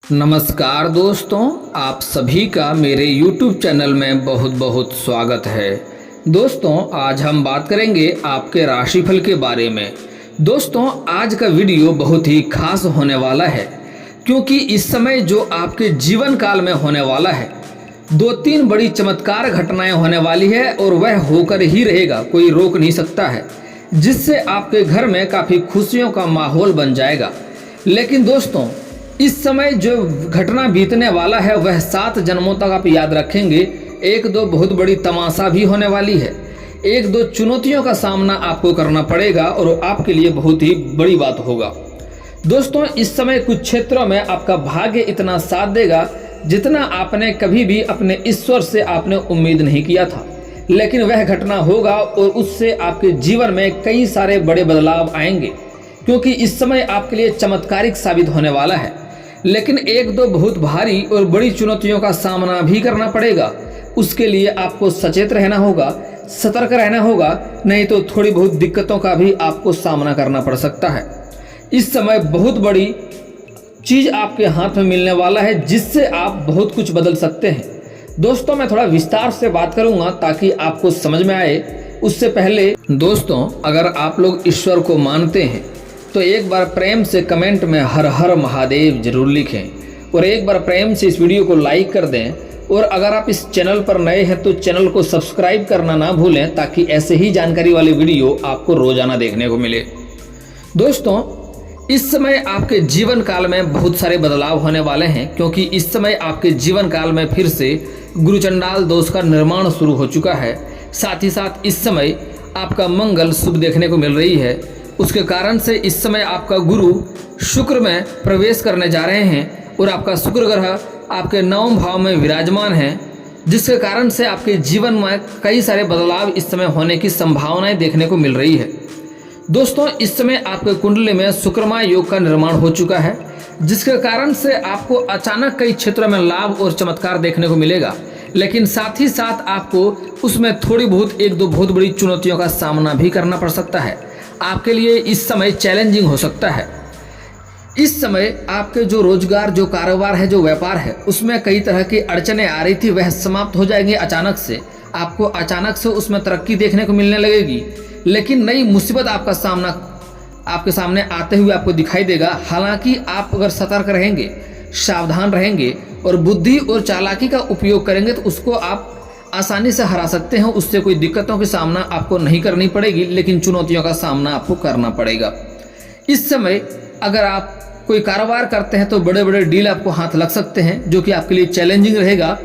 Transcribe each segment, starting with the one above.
नमस्कार दोस्तों, आप सभी का मेरे YouTube चैनल में बहुत बहुत स्वागत है। दोस्तों, आज हम बात करेंगे आपके राशिफल के बारे में। दोस्तों, आज का वीडियो बहुत ही खास होने वाला है क्योंकि इस समय जो आपके जीवन काल में होने वाला है, 2-3 बड़ी चमत्कार घटनाएं होने वाली है और वह होकर ही रहेगा, कोई रोक नहीं सकता है, जिससे आपके घर में काफ़ी खुशियों का माहौल बन जाएगा। लेकिन दोस्तों, इस समय जो घटना बीतने वाला है वह 7 जन्मों तक आप याद रखेंगे। 1-2 बहुत बड़ी तमाशा भी होने वाली है, 1-2 चुनौतियों का सामना आपको करना पड़ेगा और आपके लिए बहुत ही बड़ी बात होगा। दोस्तों, इस समय कुछ क्षेत्रों में आपका भाग्य इतना साथ देगा जितना आपने कभी भी अपने ईश्वर से आपने उम्मीद नहीं किया था, लेकिन वह घटना होगा और उससे आपके जीवन में कई सारे बड़े बदलाव आएंगे क्योंकि इस समय आपके लिए चमत्कारिक साबित होने वाला है। लेकिन 1-2 बहुत भारी और बड़ी चुनौतियों का सामना भी करना पड़ेगा। उसके लिए आपको सचेत रहना होगा, सतर्क रहना होगा, नहीं तो थोड़ी बहुत दिक्कतों का भी आपको सामना करना पड़ सकता है। इस समय बहुत बड़ी चीज़ आपके हाथ में मिलने वाला है जिससे आप बहुत कुछ बदल सकते हैं। दोस्तों, मैं थोड़ा विस्तार से बात करूंगा ताकि आपको समझ में आए। उससे पहले दोस्तों, अगर आप लोग ईश्वर को मानते हैं तो एक बार प्रेम से कमेंट में हर हर महादेव जरूर लिखें और एक बार प्रेम से इस वीडियो को लाइक कर दें। और अगर आप इस चैनल पर नए हैं तो चैनल को सब्सक्राइब करना ना भूलें ताकि ऐसे ही जानकारी वाले वीडियो आपको रोजाना देखने को मिले। दोस्तों, इस समय आपके जीवन काल में बहुत सारे बदलाव होने वाले हैं क्योंकि इस समय आपके जीवन काल में फिर से गुरुचंडाल दोष का निर्माण शुरू हो चुका है। साथ ही साथ इस समय आपका मंगल शुभ देखने को मिल रही है। उसके कारण से इस समय आपका गुरु शुक्र में प्रवेश करने जा रहे हैं और आपका शुक्र ग्रह आपके 9वें भाव में विराजमान है, जिसके कारण से आपके जीवन में कई सारे बदलाव इस समय होने की संभावनाएं देखने को मिल रही है। दोस्तों, इस समय आपके कुंडली में शुक्रमा योग का निर्माण हो चुका है, जिसके कारण से आपको अचानक कई क्षेत्रों में लाभ और चमत्कार देखने को मिलेगा। लेकिन साथ ही साथ आपको उसमें थोड़ी बहुत 1-2 बहुत बड़ी चुनौतियों का सामना भी करना पड़ सकता है। आपके लिए इस समय चैलेंजिंग हो सकता है। इस समय आपके जो रोजगार, जो कारोबार है, जो व्यापार है, उसमें कई तरह की अड़चनें आ रही थी, वह समाप्त हो जाएंगी अचानक से। आपको अचानक से उसमें तरक्की देखने को मिलने लगेगी। लेकिन नई मुसीबत आपका सामना आपके सामने आते हुए आपको दिखाई देगा। हालांकि आप अगर सतर्क रहेंगे, सावधान रहेंगे और बुद्धि और चालाकी का उपयोग करेंगे तो उसको आप आसानी से हरा सकते हैं। उससे कोई दिक्कतों की सामना आपको नहीं करनी पड़ेगी, लेकिन चुनौतियों का सामना आपको करना पड़ेगा। इस समय अगर आप कोई कारोबार करते हैं तो बड़े बड़े डील आपको हाथ लग सकते हैं, जो कि आपके लिए चैलेंजिंग रहेगा,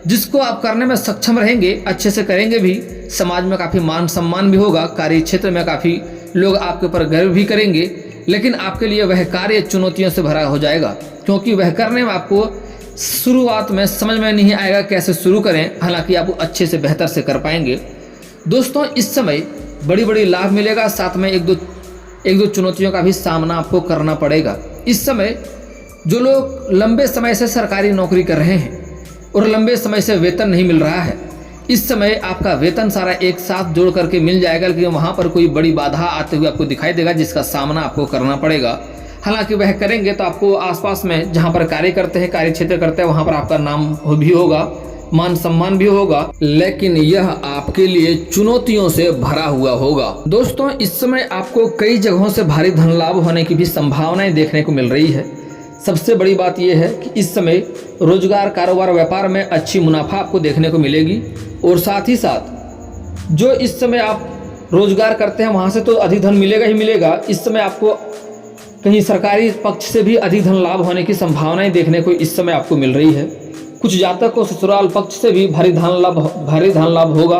जिसको आप करने में सक्षम रहेंगे, अच्छे से करेंगे भी। समाज में काफ़ी मान सम्मान भी होगा, कार्य क्षेत्र में काफ़ी लोग आपके ऊपर गर्व भी करेंगे। लेकिन आपके लिए वह कार्य चुनौतियों से भरा हो जाएगा क्योंकि वह करने में आपको शुरुआत में समझ में नहीं आएगा कैसे शुरू करें। हालांकि आप अच्छे से बेहतर से कर पाएंगे। दोस्तों, इस समय बड़ी बड़ी लाभ मिलेगा, साथ में एक दो चुनौतियों का भी सामना आपको करना पड़ेगा। इस समय जो लोग लंबे समय से सरकारी नौकरी कर रहे हैं और लंबे समय से वेतन नहीं मिल रहा है, इस समय आपका वेतन सारा एक साथ जोड़ करके मिल जाएगा। लेकिन वहाँ पर कोई बड़ी बाधा आते हुए आपको दिखाई देगा जिसका सामना आपको करना पड़ेगा। हालांकि वह करेंगे तो आपको आसपास में जहां पर कार्य करते हैं, कार्य क्षेत्र करते हैं, वहां पर आपका नाम भी होगा, मान सम्मान भी होगा, लेकिन यह आपके लिए चुनौतियों से भरा हुआ होगा। दोस्तों, इस समय आपको कई जगहों से भारी धन लाभ होने की भी संभावनाएं देखने को मिल रही है। सबसे बड़ी बात यह है कि इस समय रोजगार, कारोबार, व्यापार में अच्छी मुनाफा आपको देखने को मिलेगी। और साथ ही साथ जो इस समय आप रोजगार करते हैं वहां से तो अधिक धन मिलेगा ही मिलेगा। इस समय आपको कहीं सरकारी पक्ष से भी अधिक धन लाभ होने की संभावनाएं देखने को इस समय आपको मिल रही है। कुछ जातक को ससुराल पक्ष से भी भारी धन लाभ होगा।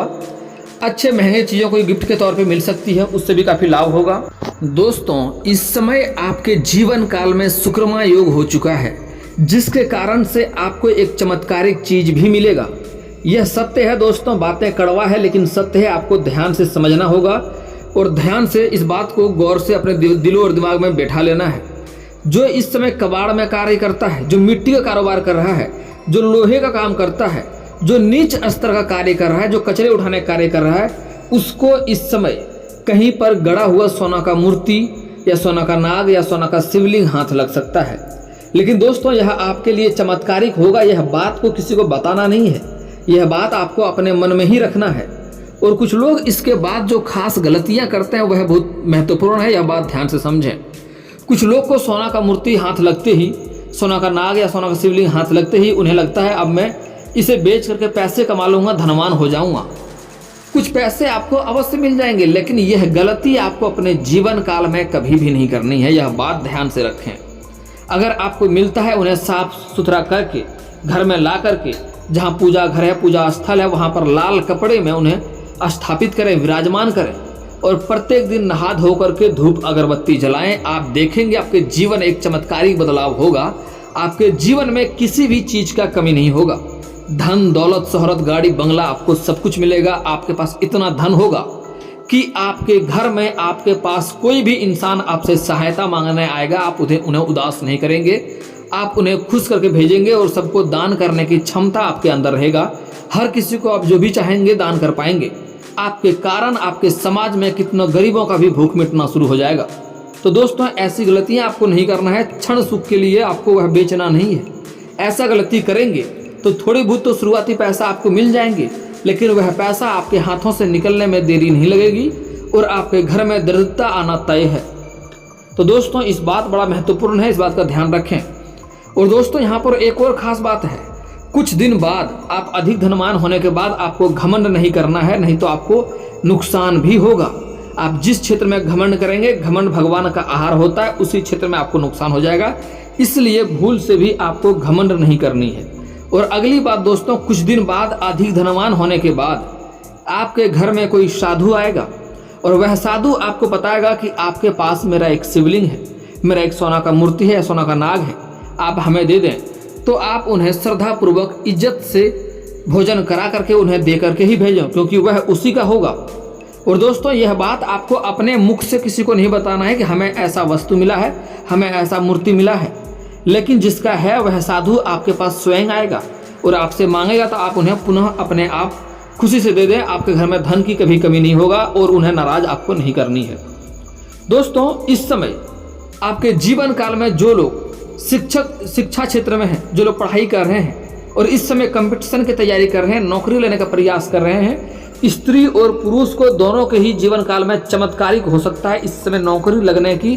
अच्छे महंगे चीज़ों को गिफ्ट के तौर पे मिल सकती है, उससे भी काफ़ी लाभ होगा। दोस्तों, इस समय आपके जीवन काल में शुक्रमा योग हो चुका है, जिसके कारण से आपको एक चमत्कारिक चीज भी मिलेगा। यह सत्य है दोस्तों, बातें कड़वा है लेकिन सत्य है। आपको ध्यान से समझना होगा और ध्यान से इस बात को गौर से अपने दिलो और दिमाग में बैठा लेना है। जो इस समय कबाड़ में कार्य करता है, जो मिट्टी का कारोबार कर रहा है, जो लोहे का काम करता है, जो नीच स्तर का कार्य कर रहा है, जो कचरे उठाने का कार्य कर रहा है, उसको इस समय कहीं पर गड़ा हुआ सोना का मूर्ति या सोना का नाग या सोना का शिवलिंग हाथ लग सकता है। लेकिन दोस्तों यह आपके लिए चमत्कारिक होगा, यह बात को किसी को बताना नहीं है, यह बात आपको अपने मन में ही रखना है। और कुछ लोग इसके बाद जो खास गलतियां करते हैं वह बहुत महत्वपूर्ण है, यह बात ध्यान से समझें। कुछ लोग को सोना का मूर्ति हाथ लगते ही, सोना का नाग या सोना का शिवलिंग हाथ लगते ही उन्हें लगता है अब मैं इसे बेच करके पैसे कमा लूँगा, धनवान हो जाऊँगा। कुछ पैसे आपको अवश्य मिल जाएंगे, लेकिन यह गलती आपको अपने जीवन काल में कभी भी नहीं करनी है, यह बात ध्यान से रखें। अगर आपको मिलता है उन्हें साफ सुथरा करके घर में ला करके, जहाँ पूजा घर है, पूजा स्थल है, वहाँ पर लाल कपड़े में उन्हें स्थापित करें, विराजमान करें और प्रत्येक दिन नहा धो करके धूप अगरबत्ती जलाएं। आप देखेंगे आपके जीवन एक चमत्कारिक बदलाव होगा, आपके जीवन में किसी भी चीज का कमी नहीं होगा। धन दौलत शोहरत गाड़ी बंगला आपको सब कुछ मिलेगा। आपके पास इतना धन होगा कि आपके घर में आपके पास कोई भी इंसान आपसे सहायता मांगने आएगा, आप उन्हें उदास नहीं करेंगे, आप उन्हें खुश करके भेजेंगे और सबको दान करने की क्षमता आपके अंदर रहेगा। हर किसी को आप जो भी चाहेंगे दान कर पाएंगे। आपके कारण आपके समाज में कितने गरीबों का भी भूख मिटना शुरू हो जाएगा। तो दोस्तों ऐसी गलतियां आपको नहीं करना है, क्षण सुख के लिए आपको वह बेचना नहीं है। ऐसा गलती करेंगे तो थोड़ी बहुत तो शुरुआती पैसा आपको मिल जाएंगे, लेकिन वह पैसा आपके हाथों से निकलने में देरी नहीं लगेगी और आपके घर में दरिद्रता आना तय है। तो दोस्तों इस बात बड़ा महत्वपूर्ण है, इस बात का ध्यान रखें। और दोस्तों यहाँ पर एक और खास बात है, कुछ दिन बाद आप अधिक धनवान होने के बाद आपको घमंड नहीं करना है, नहीं तो आपको नुकसान भी होगा। आप जिस क्षेत्र में घमंड करेंगे, घमंड भगवान का आहार होता है, उसी क्षेत्र में आपको नुकसान हो जाएगा। इसलिए भूल से भी आपको घमंड नहीं करनी है। और अगली बात दोस्तों, कुछ दिन बाद अधिक धनवान होने के बाद आपके घर में कोई साधु आएगा और वह साधु आपको बताएगा कि आपके पास मेरा एक शिवलिंग है, मेरा एक सोना का मूर्ति है, सोना का नाग है, आप हमें दे दें। तो आप उन्हें श्रद्धापूर्वक इज्जत से भोजन करा करके उन्हें दे करके ही भेजें, क्योंकि वह उसी का होगा। और दोस्तों यह बात आपको अपने मुख से किसी को नहीं बताना है कि हमें ऐसा वस्तु मिला है, हमें ऐसा मूर्ति मिला है, लेकिन जिसका है वह साधु आपके पास स्वयं आएगा और आपसे मांगेगा, तो आप उन्हें पुनः अपने आप खुशी से दे दें। आपके घर में धन की कभी कमी नहीं होगा और उन्हें नाराज आपको नहीं करनी है। दोस्तों इस समय आपके जीवन काल में जो लोग शिक्षा क्षेत्र में हैं, जो लोग पढ़ाई कर रहे हैं और इस समय कंपटीशन की तैयारी कर रहे हैं, नौकरी लेने का प्रयास कर रहे हैं, स्त्री और पुरुष को दोनों के ही जीवन काल में चमत्कारिक हो सकता है। इस समय नौकरी लगने की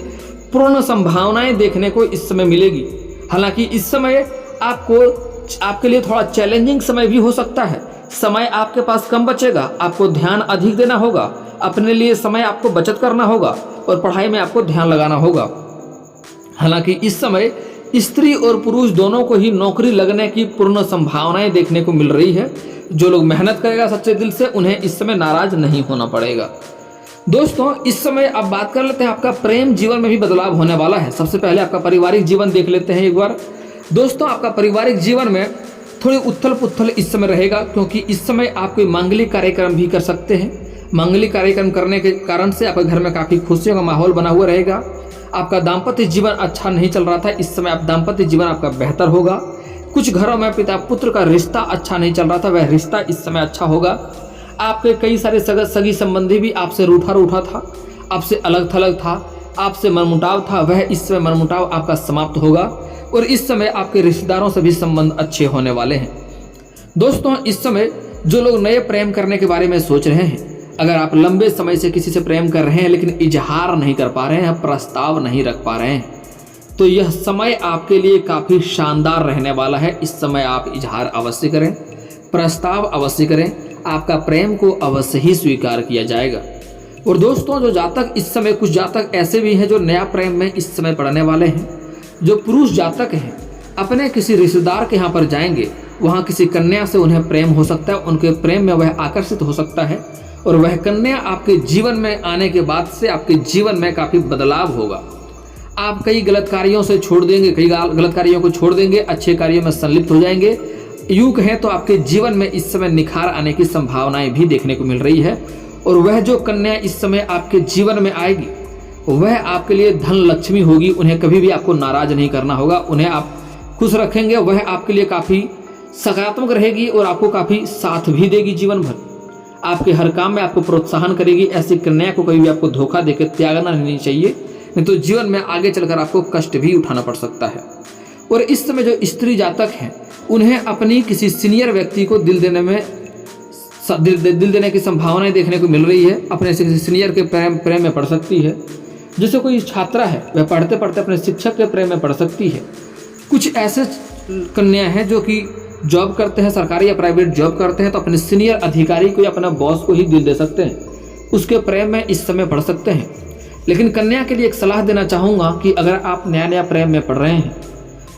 पूर्ण संभावनाएं देखने को इस समय मिलेगी। हालांकि इस समय आपके लिए थोड़ा चैलेंजिंग समय भी हो सकता है। समय आपके पास कम बचेगा, आपको ध्यान अधिक देना होगा, अपने लिए समय आपको बचत करना होगा और पढ़ाई में आपको ध्यान लगाना होगा। हालांकि इस समय स्त्री और पुरुष दोनों को ही नौकरी लगने की पूर्ण संभावनाएं देखने को मिल रही है। जो लोग मेहनत करेगा सच्चे दिल से, उन्हें इस समय नाराज नहीं होना पड़ेगा। दोस्तों इस समय अब बात कर लेते हैं, आपका प्रेम जीवन में भी बदलाव होने वाला है। सबसे पहले आपका पारिवारिक जीवन देख लेते हैं एक बार। दोस्तों आपका पारिवारिक जीवन में थोड़ी उथल पुथल इस समय रहेगा, क्योंकि इस समय आप कोई मांगलिक कार्यक्रम भी कर सकते हैं। मांगलिक कार्यक्रम करने के कारण से आपके घर में काफ़ी खुशियों का माहौल बना हुआ रहेगा। आपका दाम्पत्य जीवन अच्छा नहीं चल रहा था, इस समय आप दाम्पत्य जीवन आपका बेहतर होगा। कुछ घरों में पिता पुत्र का रिश्ता अच्छा नहीं चल रहा था, वह रिश्ता इस समय अच्छा होगा। आपके कई सारे सगी संबंधी भी आपसे रूठा था, आपसे अलग थलग था, आपसे मनमुटाव था, वह इस समय मनमुटाव आपका समाप्त होगा और इस समय आपके रिश्तेदारों से भी संबंध अच्छे होने वाले हैं। दोस्तों इस समय जो लोग नए प्रेम करने के बारे में सोच रहे हैं, अगर आप लंबे समय से किसी से प्रेम कर रहे हैं लेकिन इजहार नहीं कर पा रहे हैं, प्रस्ताव नहीं रख पा रहे हैं, तो यह समय आपके लिए काफ़ी शानदार रहने वाला है। इस समय आप इजहार अवश्य करें, प्रस्ताव अवश्य करें, आपका प्रेम को अवश्य ही स्वीकार किया जाएगा। और दोस्तों जो जातक इस समय, कुछ जातक ऐसे भी हैं जो नया प्रेम में इस समय पड़ने वाले हैं। जो पुरुष जातक हैं अपने किसी रिश्तेदार के यहाँ पर जाएंगे, वहाँ किसी कन्या से उन्हें प्रेम हो सकता है, उनके प्रेम में वह आकर्षित हो सकता है और वह कन्या आपके जीवन में आने के बाद से आपके जीवन में काफ़ी बदलाव होगा। आप कई गलत कार्यों से छोड़ देंगे, कई गलत कार्यों को छोड़ देंगे, अच्छे कार्यों में संलिप्त हो जाएंगे। युग कहें तो आपके जीवन में इस समय निखार आने की संभावनाएं भी देखने को मिल रही है। और वह जो कन्या इस समय आपके जीवन में आएगी, वह आपके लिए धन लक्ष्मी होगी। उन्हें कभी भी आपको नाराज नहीं करना होगा, उन्हें आप खुश रखेंगे। वह आपके लिए काफ़ी सकारात्मक रहेगी और आपको काफ़ी साथ भी देगी जीवन भर। आपके हर काम में आपको प्रोत्साहन करेगी। ऐसी कन्या को कभी भी आपको धोखा देकर त्यागना नहीं चाहिए, नहीं तो जीवन में आगे चलकर आपको कष्ट भी उठाना पड़ सकता है। और इस समय जो स्त्री जातक हैं उन्हें अपनी किसी सीनियर व्यक्ति को दिल देने की संभावनाएं देखने को मिल रही है। अपने किसी सीनियर के प्रेम में पड़ सकती है। जैसे कोई छात्रा है वह पढ़ते पढ़ते अपने शिक्षक के प्रेम में पड़ सकती है। कुछ ऐसे कन्या हैं जो कि जॉब करते हैं, सरकारी या प्राइवेट जॉब करते हैं, तो अपने सीनियर अधिकारी को या अपना बॉस को ही दिल दे सकते हैं, उसके प्रेम में इस समय पड़ सकते हैं। लेकिन कन्या के लिए एक सलाह देना चाहूँगा कि अगर आप नया प्रेम में पड़ रहे हैं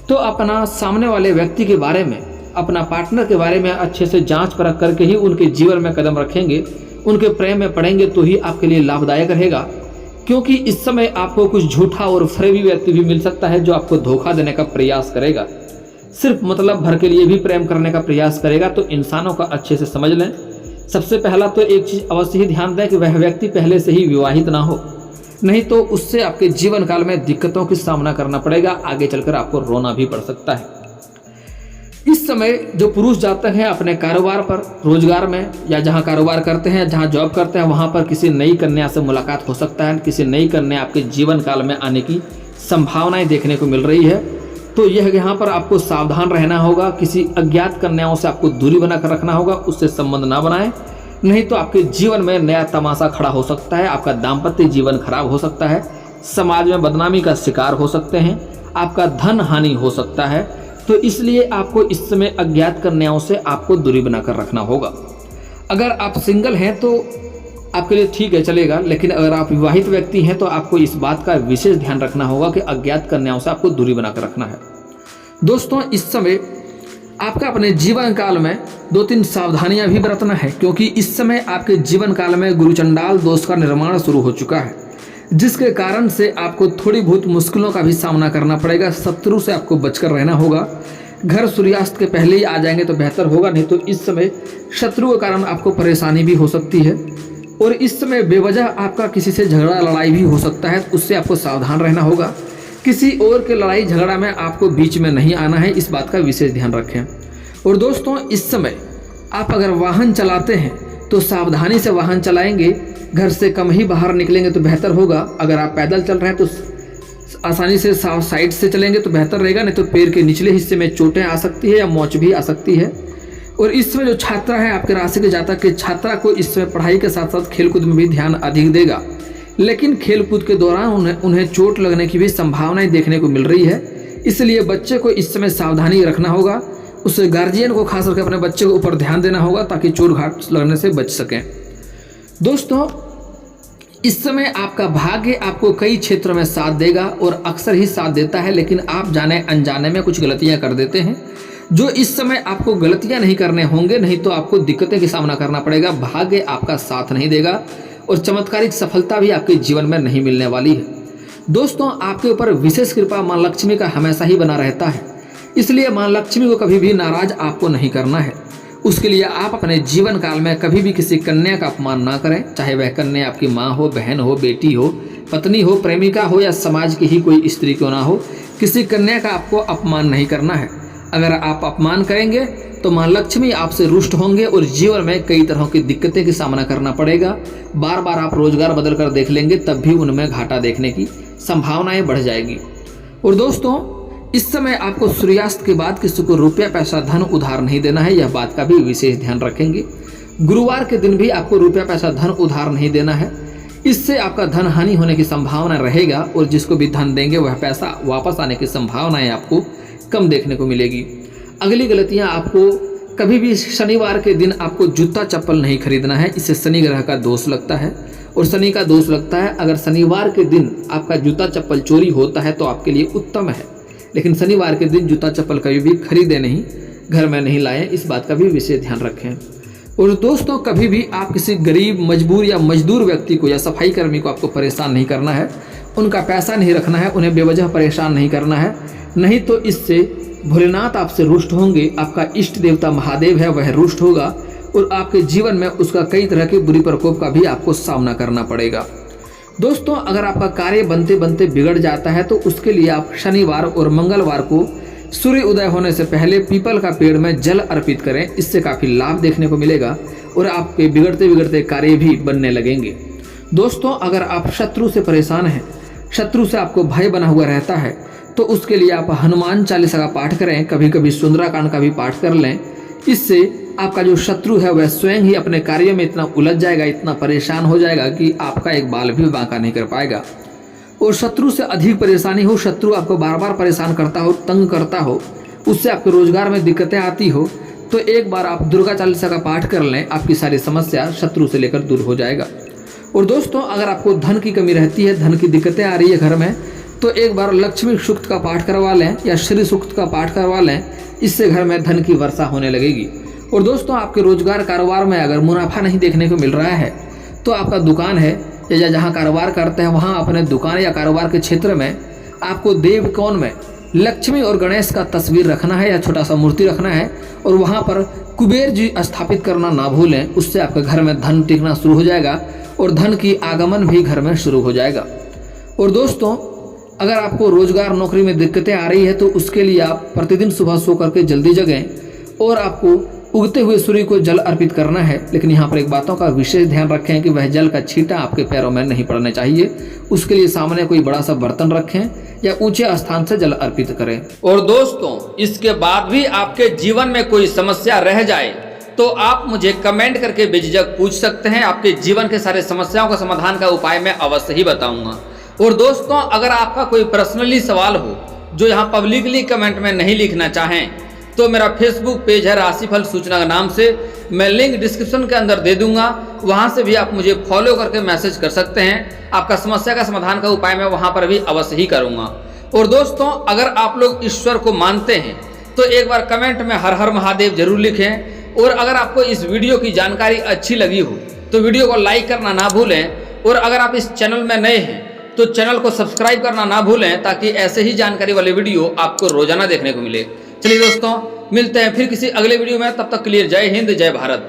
तो अपना सामने वाले व्यक्ति के बारे में, अपना पार्टनर के बारे में अच्छे से जांच परख करके ही उनके जीवन में कदम रखेंगे, उनके प्रेम में पड़ेंगे तो ही आपके लिए लाभदायक रहेगा। क्योंकि इस समय आपको कुछ झूठा और फरेबी व्यक्ति भी मिल सकता है जो आपको धोखा देने का प्रयास करेगा, सिर्फ मतलब भर के लिए भी प्रेम करने का प्रयास करेगा। तो इंसानों का अच्छे से समझ लें। सबसे पहला तो एक चीज़ अवश्य ही ध्यान दें कि वह व्यक्ति पहले से ही विवाहित ना हो, नहीं तो उससे आपके जीवन काल में दिक्कतों का सामना करना पड़ेगा, आगे चलकर आपको रोना भी पड़ सकता है। इस समय जो पुरुष जातक हैं अपने कारोबार पर, रोजगार में, या जहां कारोबार करते हैं, जहां जॉब करते हैं, वहां पर किसी नई कन्या से मुलाकात हो सकता है। किसी नई कन्या आपके जीवन काल में आने की संभावनाएं देखने को मिल रही है। तो यहाँ पर आपको सावधान रहना होगा। किसी अज्ञात कन्याओं से आपको दूरी बनाकर रखना होगा, उससे संबंध ना बनाएं, नहीं तो आपके जीवन में नया तमाशा खड़ा हो सकता है। आपका दाम्पत्य जीवन खराब हो सकता है, समाज में बदनामी का शिकार हो सकते हैं, आपका धन हानि हो सकता है। तो इसलिए आपको इस समय अज्ञात कन्याओं से आपको दूरी बनाकर रखना होगा। अगर आप सिंगल हैं तो आपके लिए ठीक है, चलेगा। लेकिन अगर आप विवाहित व्यक्ति हैं तो आपको इस बात का विशेष ध्यान रखना होगा कि अज्ञात कन्याओं से आपको दूरी बनाकर रखना है। दोस्तों, इस समय आपका अपने जीवन काल में 2-3 सावधानियां भी बरतना है, क्योंकि इस समय आपके जीवन काल में गुरुचंडाल दोष का निर्माण शुरू हो चुका है, जिसके कारण से आपको थोड़ी बहुत मुश्किलों का भी सामना करना पड़ेगा। शत्रु से आपको बचकर रहना होगा। घर सूर्यास्त के पहले ही आ जाएंगे तो बेहतर होगा, नहीं तो इस समय शत्रु के कारण आपको परेशानी भी हो सकती है। और इस समय बेवजह आपका किसी से झगड़ा लड़ाई भी हो सकता है, तो उससे आपको सावधान रहना होगा। किसी और के लड़ाई झगड़ा में आपको बीच में नहीं आना है, इस बात का विशेष ध्यान रखें। और दोस्तों, इस समय आप अगर वाहन चलाते हैं तो सावधानी से वाहन चलाएंगे, घर से कम ही बाहर निकलेंगे तो बेहतर होगा। अगर आप पैदल चल रहे हैं तो आसानी से साइड से चलेंगे तो बेहतर रहेगा, नहीं तो पैर के निचले हिस्से में चोटें आ सकती है या मोच भी आ सकती है। और इस समय जो छात्रा है आपके राशि के जातक के, छात्रा को इस समय पढ़ाई के साथ साथ खेलकूद में भी ध्यान अधिक देगा, लेकिन खेलकूद के दौरान उन्हें चोट लगने की भी संभावनाएं देखने को मिल रही है। इसलिए बच्चे को इस समय सावधानी रखना होगा। उस गार्जियन को खास करके अपने बच्चे के ऊपर ध्यान देना होगा ताकि चोट घाट लगने से बच सकें। दोस्तों, इस समय आपका भाग्य आपको कई क्षेत्रों में साथ देगा और अक्सर ही साथ देता है, लेकिन आप जाने अनजाने में कुछ गलतियां कर देते हैं, जो इस समय आपको गलतियां नहीं करने होंगे, नहीं तो आपको दिक्कतें का सामना करना पड़ेगा। भाग्य आपका साथ नहीं देगा और चमत्कारिक सफलता भी आपके जीवन में नहीं मिलने वाली है। दोस्तों, आपके ऊपर विशेष कृपा मां लक्ष्मी का हमेशा ही बना रहता है, इसलिए मां लक्ष्मी को कभी भी नाराज आपको नहीं करना है। उसके लिए आप अपने जीवन काल में कभी भी किसी कन्या का अपमान ना करें, चाहे वह कन्या आपकी माँ हो, बहन हो, बेटी हो, पत्नी हो, प्रेमिका हो या समाज की ही कोई स्त्री क्यों ना हो, किसी कन्या का आपको अपमान नहीं करना है। अगर आप अपमान करेंगे तो मां लक्ष्मी आपसे रुष्ट होंगे और जीवन में कई तरह की दिक्कतें का सामना करना पड़ेगा। बार बार आप रोजगार बदल कर देख लेंगे, तब भी उनमें घाटा देखने की संभावनाएं बढ़ जाएगी। और दोस्तों, इस समय आपको सूर्यास्त के बाद किसी को रुपया, पैसा, धन उधार नहीं देना है, यह बात का भी विशेष ध्यान रखेंगे। गुरुवार के दिन भी आपको रुपया, पैसा, धन उधार नहीं देना है, इससे आपका धन हानि होने की संभावना रहेगा और जिसको भी धन देंगे वह पैसा वापस आने की संभावनाएं आपको कम देखने को मिलेगी। अगली गलतियां, आपको कभी भी शनिवार के दिन आपको जूता चप्पल नहीं खरीदना है, इससे शनि ग्रह का दोष लगता है और शनि का दोष लगता है। अगर शनिवार के दिन आपका जूता चप्पल चोरी होता है तो आपके लिए उत्तम है, लेकिन शनिवार के दिन जूता चप्पल कभी भी खरीदे नहीं, घर में नहीं लाएं, इस बात का भी विशेष ध्यान रखें। और दोस्तों, कभी भी आप किसी गरीब, मजबूर या मजदूर व्यक्ति को या सफाई कर्मी को आपको परेशान नहीं करना है, उनका पैसा नहीं रखना है, उन्हें बेवजह परेशान नहीं करना है, नहीं तो इससे भोलेनाथ आपसे रुष्ट होंगे। आपका इष्ट देवता महादेव है, वह रुष्ट होगा और आपके जीवन में उसका कई तरह के बुरी प्रकोप का भी आपको सामना करना पड़ेगा। दोस्तों, अगर आपका कार्य बनते बनते बिगड़ जाता है तो उसके लिए आप शनिवार और मंगलवार को सूर्य उदय होने से पहले पीपल का पेड़ में जल अर्पित करें, इससे काफ़ी लाभ देखने को मिलेगा और आपके बिगड़ते बिगड़ते कार्य भी बनने लगेंगे। दोस्तों, अगर आप शत्रु से परेशान हैं, शत्रु से आपको भय बना हुआ रहता है, तो उसके लिए आप हनुमान चालीसा का पाठ करें, कभी कभी सुंदराकांड का भी पाठ कर लें। इससे आपका जो शत्रु है वह स्वयं ही अपने कार्य में इतना उलझ जाएगा, इतना परेशान हो जाएगा कि आपका एक बाल भी बांका नहीं कर पाएगा। और शत्रु से अधिक परेशानी हो, शत्रु आपको बार बार परेशान करता हो, तंग करता हो, उससे आपके रोजगार में दिक्कतें आती हो, तो एक बार आप दुर्गा चालीसा का पाठ कर लें, आपकी सारी समस्या शत्रु से लेकर दूर हो जाएगा। और दोस्तों, अगर आपको धन की कमी रहती है, धन की दिक्कतें आ रही है घर में, तो एक बार लक्ष्मी सूक्त का पाठ करवा लें या श्री सूक्त का पाठ करवा लें। इससे घर में धन की वर्षा होने लगेगी। और दोस्तों, आपके रोजगार कारोबार में अगर मुनाफा नहीं देखने को मिल रहा है, तो आपका दुकान है या जहाँ कारोबार करते हैं वहाँ अपने दुकान या कारोबार के क्षेत्र में आपको देवकोण में लक्ष्मी और गणेश का तस्वीर रखना है या छोटा सा मूर्ति रखना है, और वहाँ पर कुबेर जी स्थापित करना ना भूलें। उससे आपके घर में धन टिकना शुरू हो जाएगा और धन की आगमन भी घर में शुरू हो जाएगा। और दोस्तों, अगर आपको रोजगार नौकरी में दिक्कतें आ रही है, तो उसके लिए आप प्रतिदिन सुबह सो करके जल्दी जगें और आपको उगते हुए सूर्य को जल अर्पित करना है। लेकिन यहाँ पर एक बातों का विशेष ध्यान रखें कि वह जल का छींटा आपके पैरों में नहीं पड़ना चाहिए। उसके लिए सामने कोई बड़ा सा बर्तन रखें या ऊंचे स्थान से जल अर्पित करें। और दोस्तों, इसके बाद भी आपके जीवन में कोई समस्या रह जाए तो आप मुझे कमेंट करके बेझिझक पूछ सकते हैं। आपके जीवन के सारे समस्याओं का समाधान का उपाय मैं अवश्य ही बताऊंगा। और दोस्तों, अगर आपका कोई पर्सनली सवाल हो जो यहाँ पब्लिकली कमेंट में नहीं लिखना चाहें, तो मेरा फेसबुक पेज है राशिफल सूचना के नाम से, मैं लिंक डिस्क्रिप्शन के अंदर दे दूंगा। वहां से भी आप मुझे फॉलो करके मैसेज कर सकते हैं। आपका समस्या का समाधान का उपाय मैं वहां पर भी अवश्य ही करूंगा। और दोस्तों, अगर आप लोग ईश्वर को मानते हैं तो एक बार कमेंट में हर हर महादेव जरूर लिखें। और अगर आपको इस वीडियो की जानकारी अच्छी लगी हो तो वीडियो को लाइक करना ना भूलें। और अगर आप इस चैनल में नए हैं तो चैनल को सब्सक्राइब करना ना भूलें, ताकि ऐसे ही जानकारी वाले वीडियो आपको रोजाना देखने को मिले। चलिए दोस्तों, मिलते हैं फिर किसी अगले वीडियो में। तब तक के लिए जय हिंद, जय भारत।